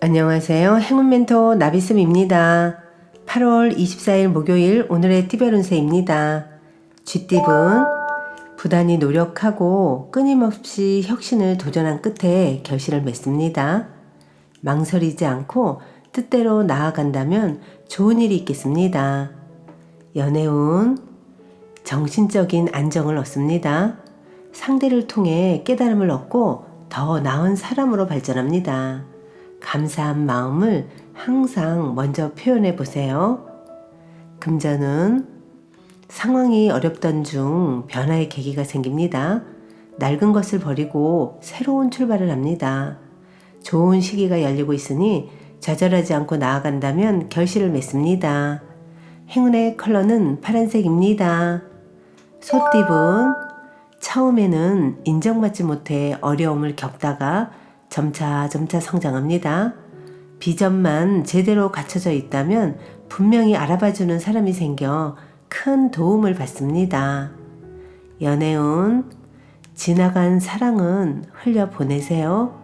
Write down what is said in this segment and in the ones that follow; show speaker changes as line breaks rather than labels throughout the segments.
안녕하세요. 행운 멘토 나비쌤입니다. 8월 24일 목요일 오늘의 띠별 운세입니다. 쥐띠분 부단히 노력하고 끊임없이 혁신을 도전한 끝에 결실을 맺습니다. 망설이지 않고 뜻대로 나아간다면 좋은 일이 있겠습니다. 연애운 정신적인 안정을 얻습니다. 상대를 통해 깨달음을 얻고 더 나은 사람으로 발전합니다. 감사한 마음을 항상 먼저 표현해 보세요. 금전은 상황이 어렵던 중 변화의 계기가 생깁니다. 낡은 것을 버리고 새로운 출발을 합니다. 좋은 시기가 열리고 있으니 좌절하지 않고 나아간다면 결실을 맺습니다. 행운의 컬러는 파란색입니다. 소띠분 처음에는 인정받지 못해 어려움을 겪다가 점차 성장합니다. 비전만 제대로 갖춰져 있다면 분명히 알아봐주는 사람이 생겨 큰 도움을 받습니다. 연애운 지나간 사랑은 흘려보내세요.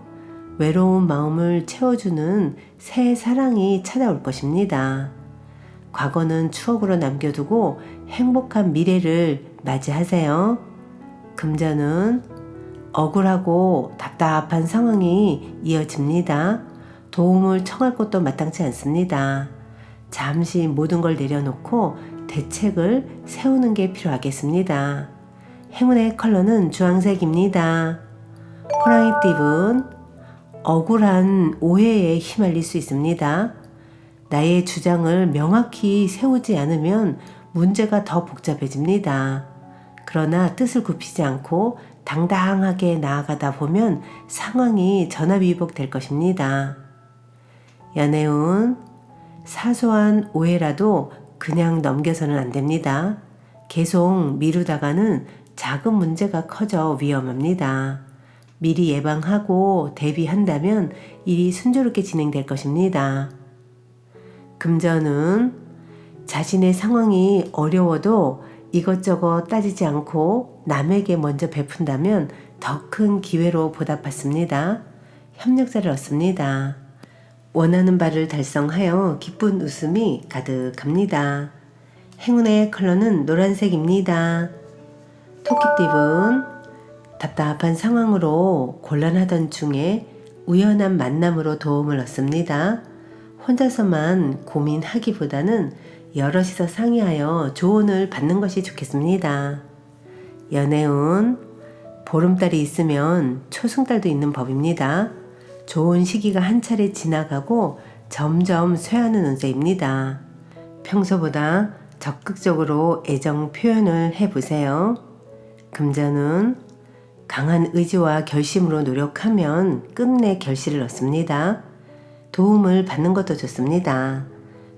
외로운 마음을 채워주는 새 사랑이 찾아올 것입니다. 과거는 추억으로 남겨두고 행복한 미래를 맞이하세요. 금전은 억울하고 답답한 상황이 이어집니다. 도움을 청할 것도 마땅치 않습니다. 잠시 모든 걸 내려놓고 대책을 세우는 게 필요하겠습니다. 행운의 컬러는 주황색입니다. 호랑이띠분 억울한 오해에 휘말릴 수 있습니다. 나의 주장을 명확히 세우지 않으면 문제가 더 복잡해집니다. 그러나 뜻을 굽히지 않고 당당하게 나아가다 보면 상황이 전화위복될 것입니다. 연애운 사소한 오해라도 그냥 넘겨서는 안 됩니다. 계속 미루다가는 작은 문제가 커져 위험합니다. 미리 예방하고 대비한다면 일이 순조롭게 진행될 것입니다. 금전은 자신의 상황이 어려워도 이것저것 따지지 않고 남에게 먼저 베푼다면 더 큰 기회로 보답받습니다. 협력자를 얻습니다. 원하는 바를 달성하여 기쁜 웃음이 가득합니다. 행운의 컬러는 노란색입니다. 토끼띠분 답답한 상황으로 곤란하던 중에 우연한 만남으로 도움을 얻습니다. 혼자서만 고민하기보다는 여럿이서 상의하여 조언을 받는 것이 좋겠습니다. 연애운 보름달이 있으면 초승달도 있는 법입니다. 좋은 시기가 한 차례 지나가고 점점 쇠하는 운세입니다. 평소보다 적극적으로 애정 표현을 해보세요. 금전은 강한 의지와 결심으로 노력하면 끝내 결실을 얻습니다. 도움을 받는 것도 좋습니다.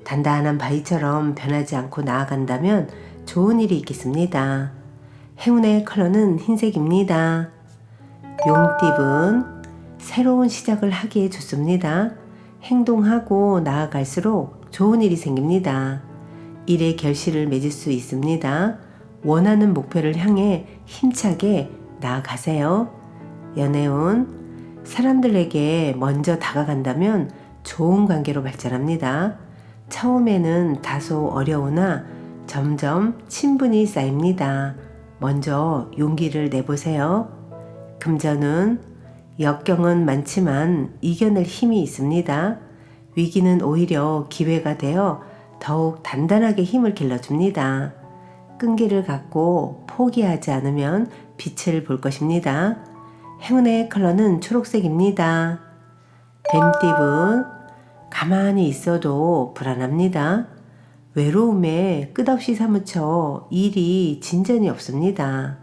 단단한 바위처럼 변하지 않고 나아간다면 좋은 일이 있겠습니다. 행운의 컬러는 흰색입니다. 용띠분 새로운 시작을 하기에 좋습니다. 행동하고 나아갈수록 좋은 일이 생깁니다. 일의 결실을 맺을 수 있습니다. 원하는 목표를 향해 힘차게 나아가세요. 연애운 사람들에게 먼저 다가간다면 좋은 관계로 발전합니다. 처음에는 다소 어려우나 점점 친분이 쌓입니다. 먼저 용기를 내보세요. 금전은 역경은 많지만 이겨낼 힘이 있습니다. 위기는 오히려 기회가 되어 더욱 단단하게 힘을 길러줍니다. 끈기를 갖고 포기하지 않으면 빛을 볼 것입니다. 행운의 컬러는 초록색입니다. 뱀띠분 가만히 있어도 불안합니다. 외로움에 끝없이 사무쳐 일이 진전이 없습니다.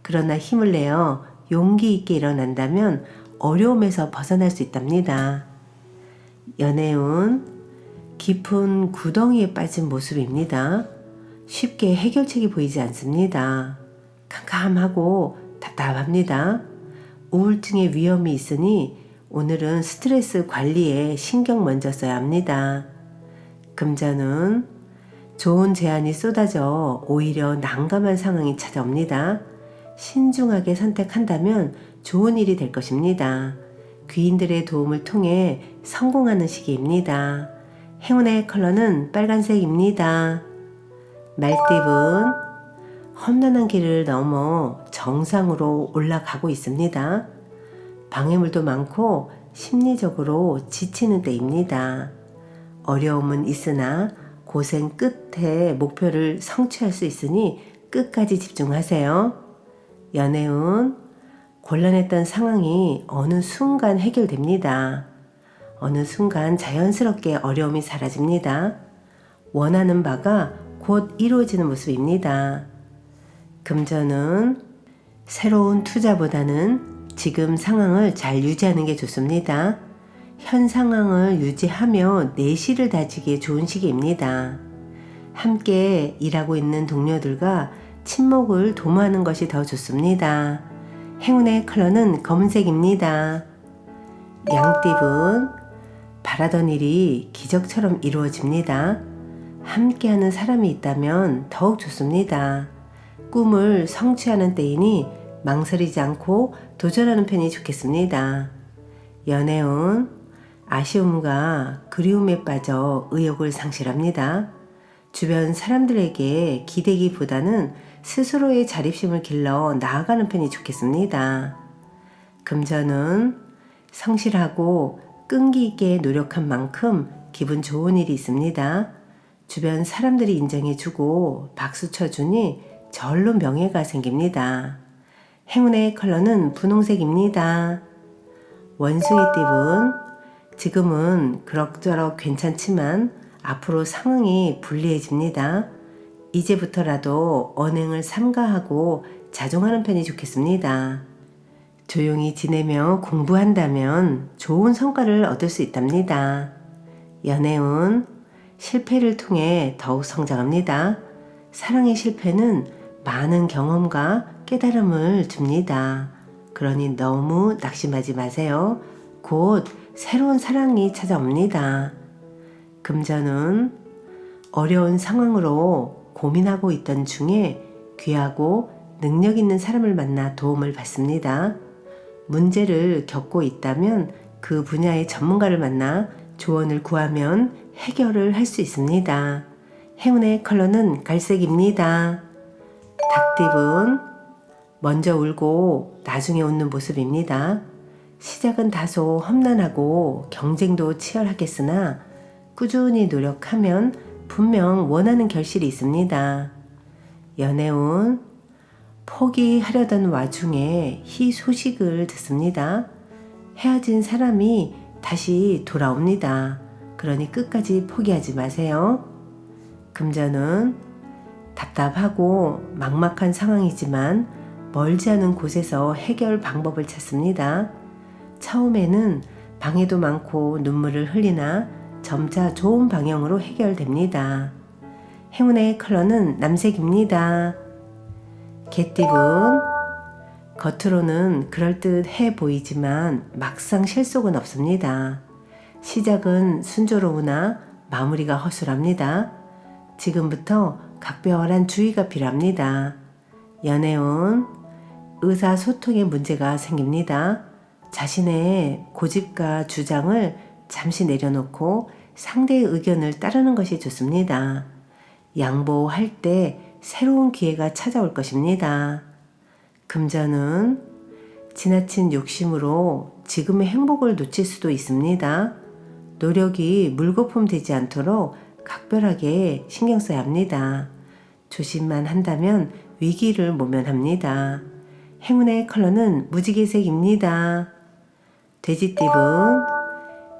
그러나 힘을 내어 용기 있게 일어난다면 어려움에서 벗어날 수 있답니다. 연애운 깊은 구덩이에 빠진 모습입니다. 쉽게 해결책이 보이지 않습니다. 캄캄하고 답답합니다. 우울증의 위험이 있으니 오늘은 스트레스 관리에 신경 먼저 써야 합니다. 금전은 좋은 제안이 쏟아져 오히려 난감한 상황이 찾아옵니다. 신중하게 선택한다면 좋은 일이 될 것입니다. 귀인들의 도움을 통해 성공하는 시기입니다. 행운의 컬러는 빨간색입니다. 말띠분, 험난한 길을 넘어 정상으로 올라가고 있습니다. 방해물도 많고 심리적으로 지치는 때입니다. 어려움은 있으나 고생 끝에 목표를 성취할 수 있으니 끝까지 집중하세요. 연애운, 곤란했던 상황이 어느 순간 해결됩니다. 어느 순간 자연스럽게 어려움이 사라집니다. 원하는 바가 곧 이루어지는 모습입니다. 금전은 새로운 투자보다는 지금 상황을 잘 유지하는 게 좋습니다. 현 상황을 유지하며 내실을 다지기에 좋은 시기입니다. 함께 일하고 있는 동료들과 친목을 도모하는 것이 더 좋습니다. 행운의 컬러는 검은색입니다. 양띠분, 바라던 일이 기적처럼 이루어집니다. 함께하는 사람이 있다면 더욱 좋습니다. 꿈을 성취하는 때이니 망설이지 않고 도전하는 편이 좋겠습니다. 연애운, 아쉬움과 그리움에 빠져 의욕을 상실합니다. 주변 사람들에게 기대기보다는 스스로의 자립심을 길러 나아가는 편이 좋겠습니다. 금전은 성실하고 끈기 있게 노력한 만큼 기분 좋은 일이 있습니다. 주변 사람들이 인정해주고 박수 쳐주니 절로 명예가 생깁니다. 행운의 컬러는 분홍색입니다. 원숭이띠분, 지금은 그럭저럭 괜찮지만 앞으로 상황이 불리해집니다. 이제부터라도 언행을 삼가하고 자중하는 편이 좋겠습니다. 조용히 지내며 공부한다면 좋은 성과를 얻을 수 있답니다. 연애운, 실패를 통해 더욱 성장합니다. 사랑의 실패는 많은 경험과 깨달음을 줍니다. 그러니 너무 낙심하지 마세요. 곧 새로운 사랑이 찾아옵니다. 금전은 어려운 상황으로 고민하고 있던 중에 귀하고 능력 있는 사람을 만나 도움을 받습니다. 문제를 겪고 있다면 그 분야의 전문가를 만나 조언을 구하면 해결을 할 수 있습니다. 행운의 컬러는 갈색입니다. 닭띠분, 먼저 울고 나중에 웃는 모습입니다. 시작은 다소 험난하고 경쟁도 치열하겠으나 꾸준히 노력하면 분명 원하는 결실이 있습니다. 연애운, 포기하려던 와중에 희소식을 듣습니다. 헤어진 사람이 다시 돌아옵니다. 그러니 끝까지 포기하지 마세요. 금전은 답답하고 막막한 상황이지만 멀지 않은 곳에서 해결 방법을 찾습니다. 처음에는 방해도 많고 눈물을 흘리나 점차 좋은 방향으로 해결됩니다. 행운의 컬러는 남색입니다. 개띠분, 겉으로는 그럴듯해 보이지만 막상 실속은 없습니다. 시작은 순조로우나 마무리가 허술합니다. 지금부터 각별한 주의가 필요합니다. 연애운, 의사소통에 문제가 생깁니다. 자신의 고집과 주장을 잠시 내려놓고 상대의 의견을 따르는 것이 좋습니다. 양보할 때 새로운 기회가 찾아올 것입니다. 금전은 지나친 욕심으로 지금의 행복을 놓칠 수도 있습니다. 노력이 물거품 되지 않도록 각별하게 신경 써야 합니다. 조심만 한다면 위기를 모면합니다. 행운의 컬러는 무지개색입니다. 돼지띠분,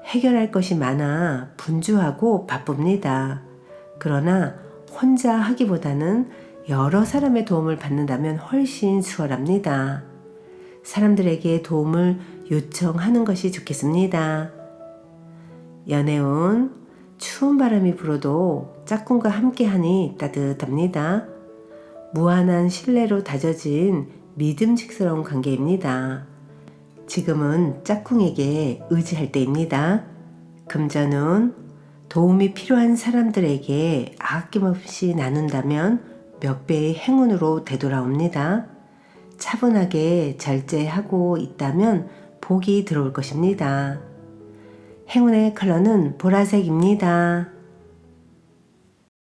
해결할 것이 많아 분주하고 바쁩니다. 그러나 혼자 하기보다는 여러 사람의 도움을 받는다면 훨씬 수월합니다. 사람들에게 도움을 요청하는 것이 좋겠습니다. 연애운, 추운 바람이 불어도 짝꿍과 함께하니 따뜻합니다. 무한한 신뢰로 다져진 믿음직스러운 관계입니다. 지금은 짝꿍에게 의지할 때입니다. 금전운, 도움이 필요한 사람들에게 아낌없이 나눈다면 몇 배의 행운으로 되돌아옵니다. 차분하게 절제하고 있다면 복이 들어올 것입니다. 행운의 컬러는 보라색입니다.